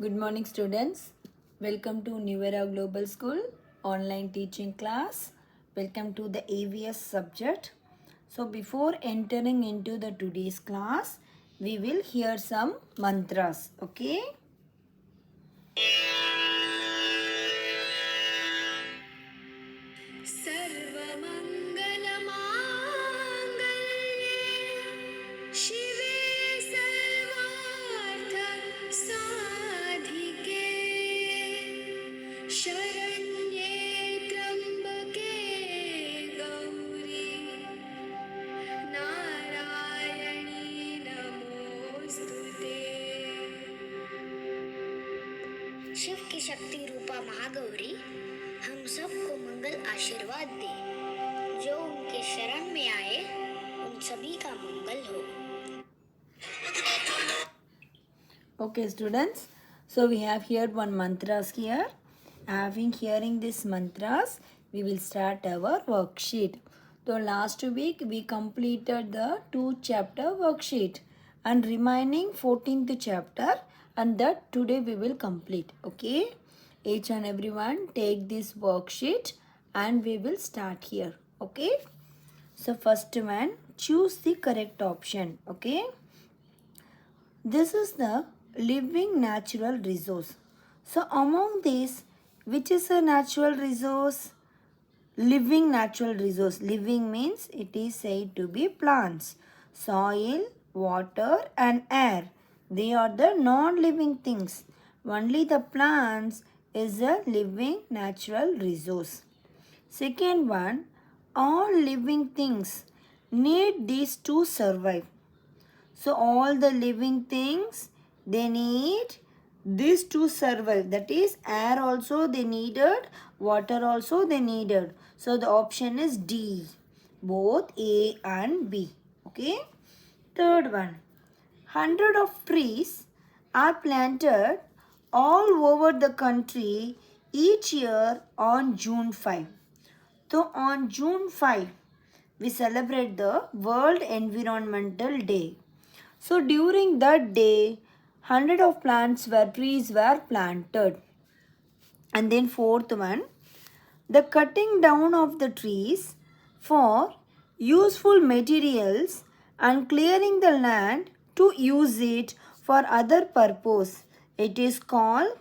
Good morning, students. Welcome to New Era Global School online teaching class. Welcome to the AVS subject. So, before entering into the today's class, we will hear some mantras. Okay? सर्वमङ्गलमाङ्गल्ये शिवे सर्वार्थसाधिके शरण्ये त्र्यम्बके गौरी नारायणी नमोऽस्तु ते। शिव की शक्ति रूपा महागौरी हम सबको मंगल आशीर्वाद दे। जो उनके शरण में आए उन सभी का मंगल हो। Okay, students. So, we have heard one mantras here. Having hearing these mantras, we will start our worksheet. So, last week we completed the 2-chapter worksheet and remaining 14th chapter, and that today we will complete. Okay. Each and everyone take this worksheet and we will start here. Okay. So, first one, choose the correct option. Okay. This is the living natural resource. So among these, which is a natural resource? Living natural resource. Living means it is said to be plants, soil, water and air. They are the non-living things. Only the plants is a living natural resource. Second one, all living things need these to survive. So all the living things, they need this to survive. That is, air also they needed, water also they needed. So the option is D, both A and B. Okay. Third one, 100 of trees are planted all over the country each year on June 5. So on June 5, we celebrate the World Environmental Day. So during that day, hundred of trees were planted. And then fourth one, the cutting down of the trees for useful materials and clearing the land to use it for other purpose. It is called,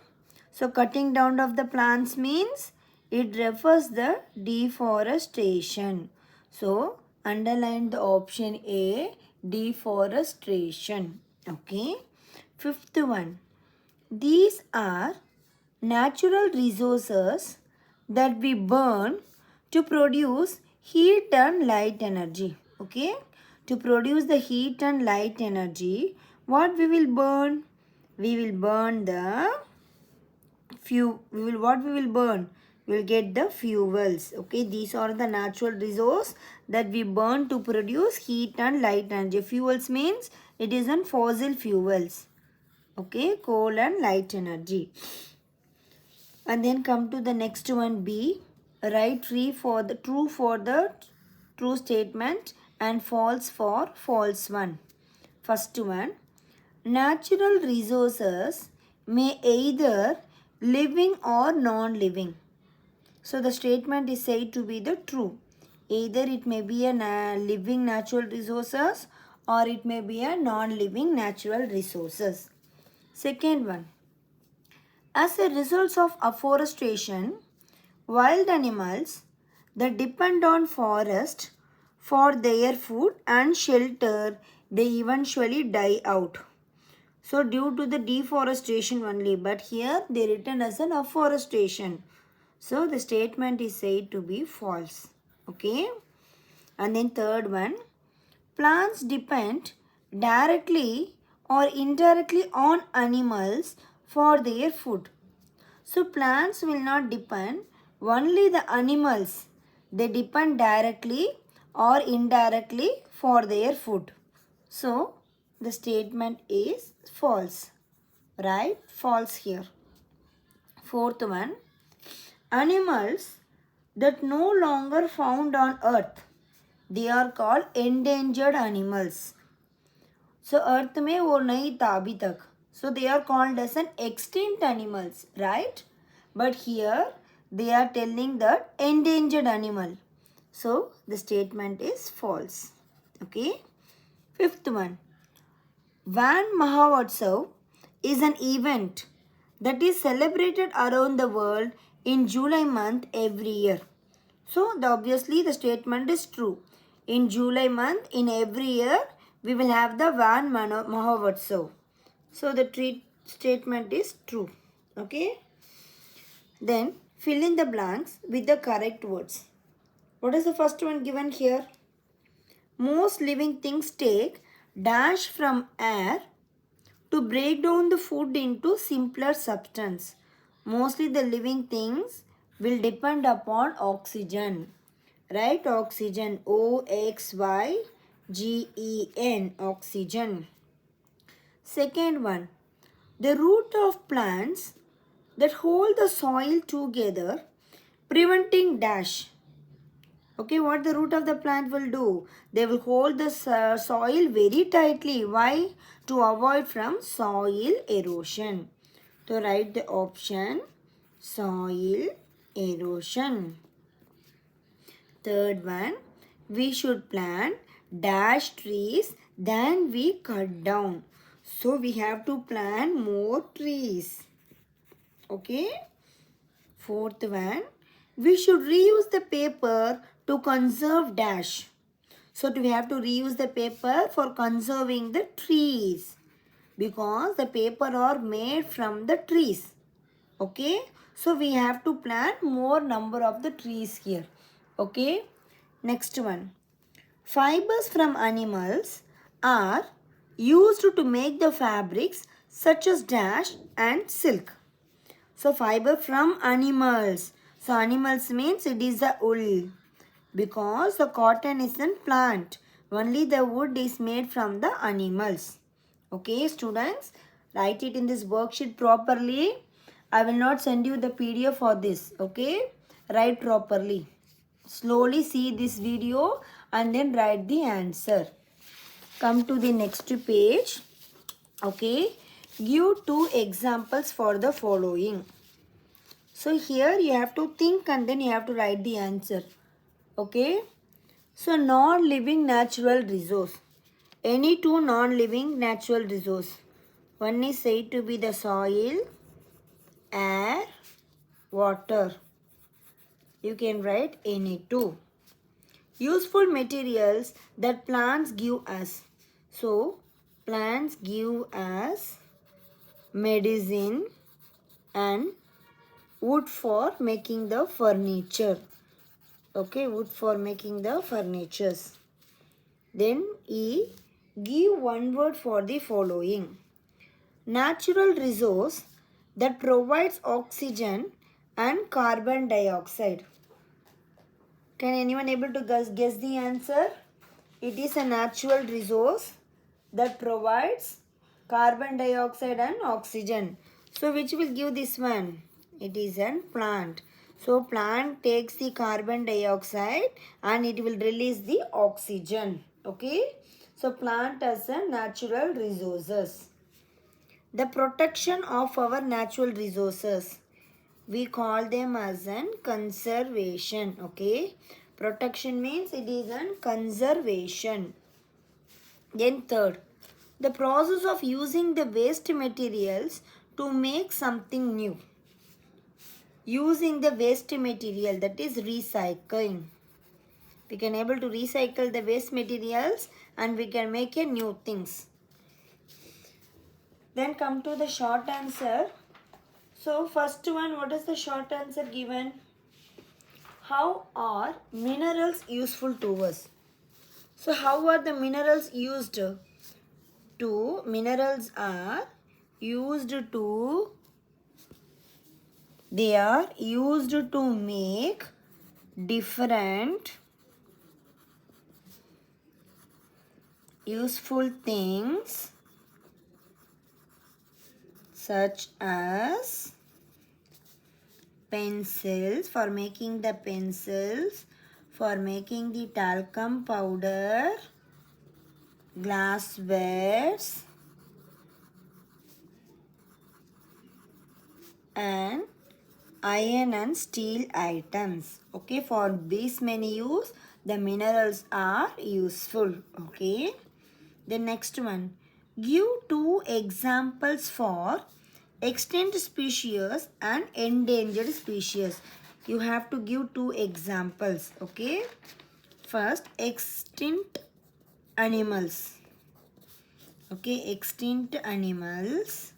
so cutting down of the plants means it refers the deforestation. So underline the option A, deforestation. Okay. Fifth one, these are natural resources that we burn to produce heat and light energy. Okay. To produce the heat and light energy, what we will burn? We will burn the what we will burn? We will get the fuels. Okay, these are the natural resource that we burn to produce heat and light energy. Fuels means it is on fossil fuels. Okay, coal and light energy. And then come to the next one, B. Write true for the true statement and false for false one. First one, natural resources may either living or non-living. So the statement is said to be the true. Either it may be a living natural resources or it may be a non-living natural resources. Second one, as a result of afforestation, wild animals that depend on forest for their food and shelter, they eventually die out. So due to the deforestation only, but here they written as an afforestation. So the statement is said to be false. Okay. And then third one, plants depend directly or indirectly on animals for their food. So plants will not depend, only the animals, they depend directly or indirectly for their food. So the statement is false. Right? False here. Fourth one, animals that no longer found on earth, they are called endangered animals. So earth में वो नहीं था अभी तक, So they are called as an extinct animals, right? But here they are telling that endangered animal. So the statement is false. Okay. Fifth one. Van Mahotsav is an event that is celebrated around the world in July month every year. So obviously the statement is true. In July month in every year we will have the Van Mahotsav. So the statement is true. Okay. Then fill in the blanks with the correct words. What is the first one given here? Most living things take dash from air to break down the food into simpler substance. Mostly the living things will depend upon oxygen. Right? Oxygen. O-X-Y-G-E-N. Oxygen. Second one. The root of plants that hold the soil together, preventing dash. Okay, what the root of the plant will do? They will hold the soil very tightly. Why? To avoid from soil erosion. So write the option soil erosion. Third one, we should plant dash trees than we cut down. So we have to plant more trees. Okay. Fourth one, we should reuse the paper to conserve dash. So we have to reuse the paper for conserving the trees because the paper are made from the trees. Okay. So we have to plant more number of the trees here. Okay. Next one. Fibers from animals are used to make the fabrics such as dash and silk. So fiber from animals. So animals means it is the wool. Because the cotton isn't plant. Only the wood is made from the animals. Okay students. Write it in this worksheet properly. I will not send you the PDF for this. Okay. Write properly. Slowly see this video and then write the answer. Come to the next page. Okay. Give 2 examples for the following. So here you have to think and then you have to write the answer. Okay. So non-living natural resource. Any 2 non-living natural resource. One is said to be the soil, air, water. You can write any 2. Useful materials that plants give us. So plants give us medicine and wood for making the furniture. Okay, wood for making the furnitures. Then E, give one word for the following. Natural resource that provides oxygen and carbon dioxide. Can anyone able to guess the answer? It is a natural resource that provides carbon dioxide and oxygen. So which will give this one? It is a plant. So plant takes the carbon dioxide and it will release the oxygen. Okay. So plant as a natural resources. The protection of our natural resources. We call them as an conservation. Okay. Protection means it is an conservation. Then third, the process of using the waste materials to make something new. Using the waste material, that is recycling. We can able to recycle the waste materials and we can make a new things. Then come to the short answer. So first one, what is the short answer given? How are minerals useful to us? So how are the minerals used? Minerals are used to, they are used to make different useful things such as pencils, for making the pencils, for making the talcum powder, glasswares, and iron and steel items. Okay, for this many use, the minerals are useful. Okay. The next one, give two examples for extinct species and endangered species. You have to give two examples. Okay. First, extinct animals. Okay, extinct animals.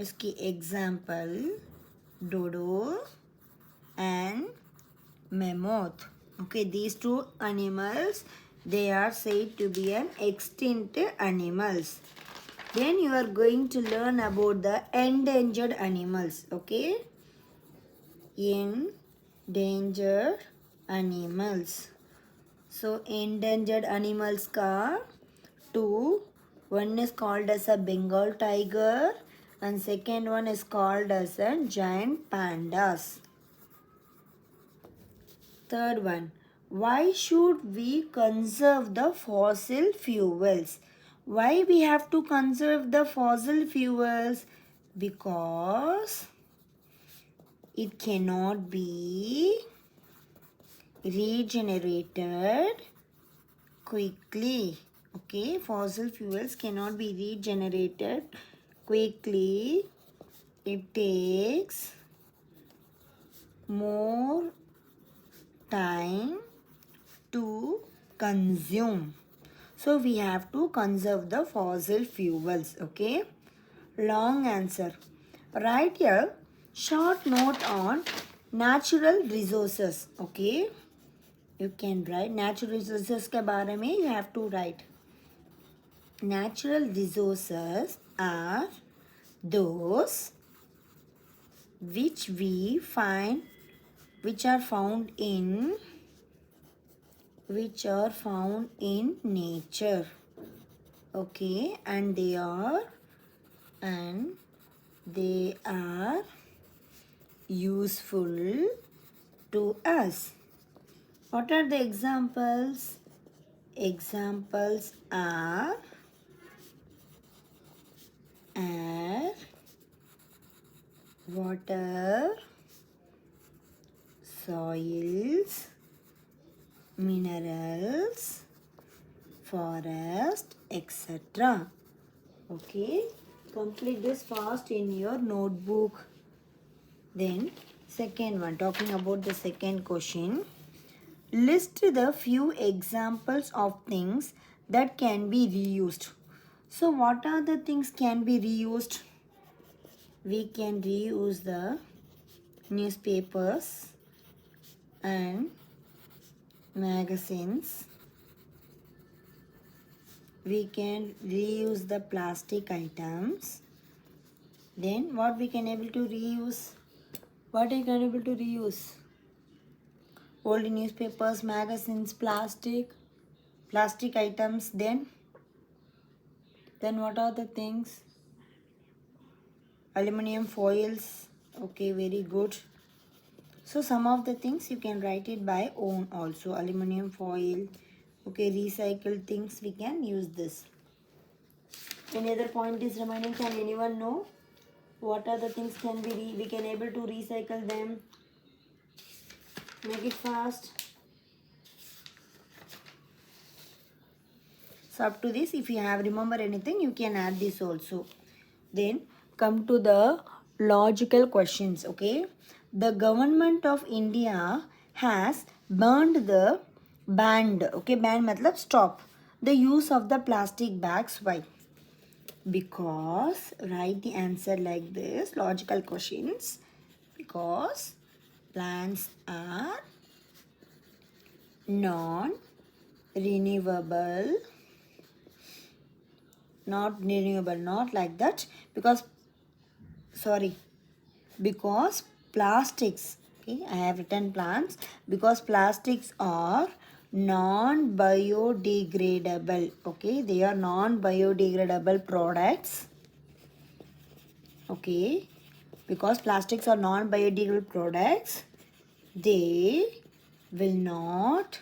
इसकी example dodo and mammoth. Okay, these two animals, they are said to be an extinct animals. Then you are going to learn about the endangered animals. Okay, endangered animals. So endangered animals ka two. One is called as a Bengal tiger and second one is called as a giant pandas. Third one, why should we conserve the fossil fuels? Why we have to conserve the fossil fuels? Because it cannot be regenerated quickly. Okay, fossil fuels cannot be regenerated quickly. It takes more time to consume. So we have to conserve the fossil fuels. Okay. Long answer. Write a short note on natural resources. Okay. You can write natural resources के बारे में you have to write. Natural resources are those which we find, which are found in nature. Okay, and they are useful to us. What are the examples? Examples are air, water, soils, minerals, forest, etc. Okay, complete this fast in your notebook. Then second one, talking about the second question. List the few examples of things that can be reused. So what are the things can be reused? We can reuse the newspapers and magazines. We can reuse the plastic items. Then what we can able to reuse? What we can able to reuse? Old newspapers, magazines, plastic items. Then what are the things? Aluminum foils. Okay, very good. So some of the things you can write it by own also. Aluminum foil. Okay, recycled things we can use this. Any other point is remaining? Can anyone know? What are the things can be we can able to recycle them? Make it fast. So up to this, if you have remember anything, you can add this also. Then come to the logical questions. Okay, the government of India has banned. Okay, banned matlab stop the use of the plastic bags. Why? Because, write the answer like this, logical questions. Because plants are non-renewable. Not like that. Because plastics, okay, I have written plants, because plastics are non-biodegradable. Okay, they are non-biodegradable products. Okay, because plastics are non-biodegradable products, they will not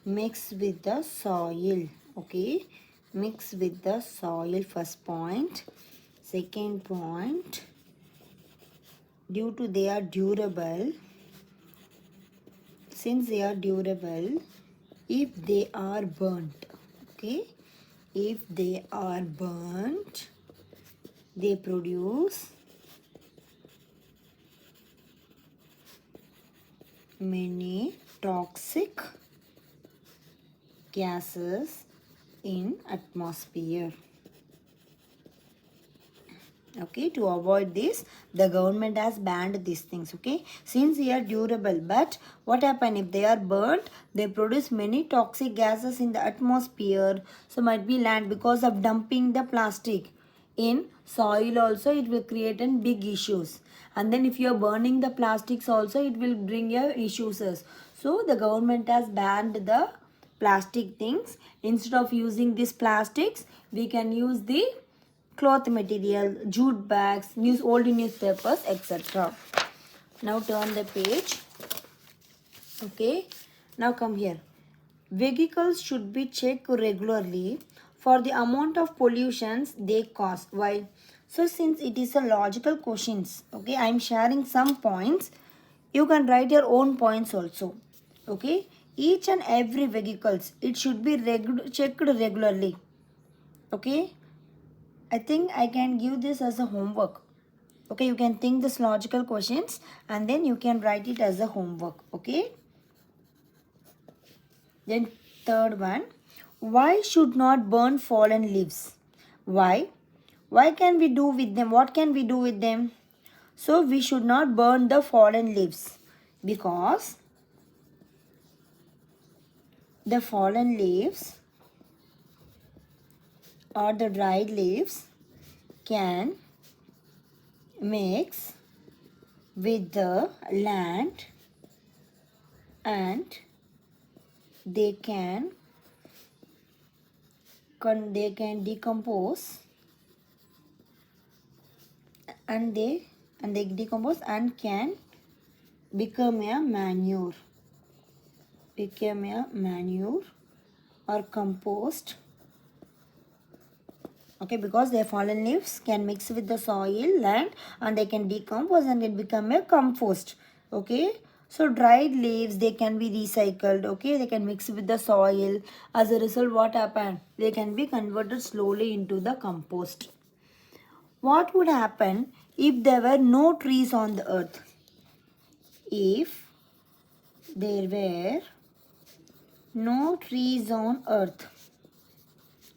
mix with the soil. Okay, mix with the soil, first point. Second point, due to they are durable, since they are durable, if they are burnt, okay, if they are burnt, they produce many toxic gases in atmosphere. Okay, to avoid this, the government has banned these things. Okay, since they are durable, but what happen if they are burnt? They produce many toxic gases in the atmosphere. So might be land because of dumping the plastic in soil. Also, it will create an big issues. And then if you are burning the plastics, also it will bring your issues. So the government has banned the plastic things. Instead of using these plastics, we can use the cloth material, jute bags, old newspapers, etc. Now turn the page. Okay. Now come here. Vehicles should be checked regularly for the amount of pollutions they cause. Why? So since it is a logical questions, okay, I am sharing some points. You can write your own points also. Okay. Each and every vehicles, it should be checked regularly. Okay. I think I can give this as a homework. Okay, you can think this logical questions and then you can write it as a homework. Okay. Then third one, why should not burn fallen leaves? Why? Why can we do with them? What can we do with them? So we should not burn the fallen leaves because the fallen leaves or the dried leaves can mix with the land and they can decompose and they decompose and can become a manure or compost. Okay, because their fallen leaves can mix with the soil, land, and they can decompose and it become a compost. Okay, so dried leaves, they can be recycled. Okay, they can mix with the soil. As a result, what happened? They can be converted slowly into the compost. What would happen if there were no trees on the earth? If there were no trees on earth,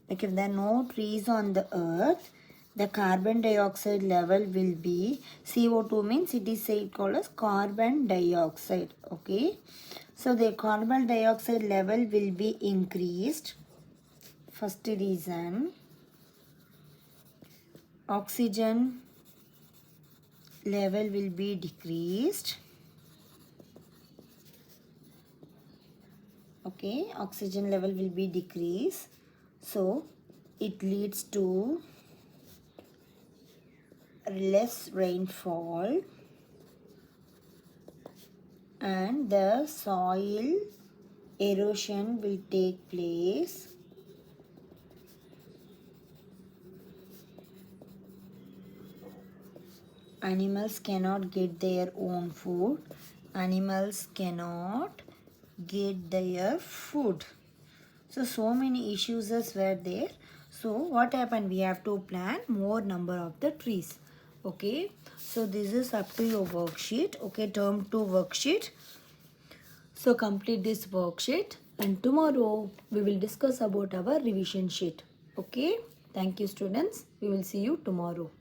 like if there are no trees on the earth, the carbon dioxide level will be, CO2 means it is said called as carbon dioxide. Okay, so the carbon dioxide level will be increased. First reason, oxygen level will be decreased. Okay, oxygen level will be decreased. So it leads to less rainfall and the soil erosion will take place. Animals cannot get their own food. Animals cannot get their food. So many issues were there. So what happened? We have to plant more number of the trees. Okay. So this is up to your worksheet. Okay, term 2 worksheet. So complete this worksheet and tomorrow we will discuss about our revision sheet. Okay. Thank you students. We will see you tomorrow.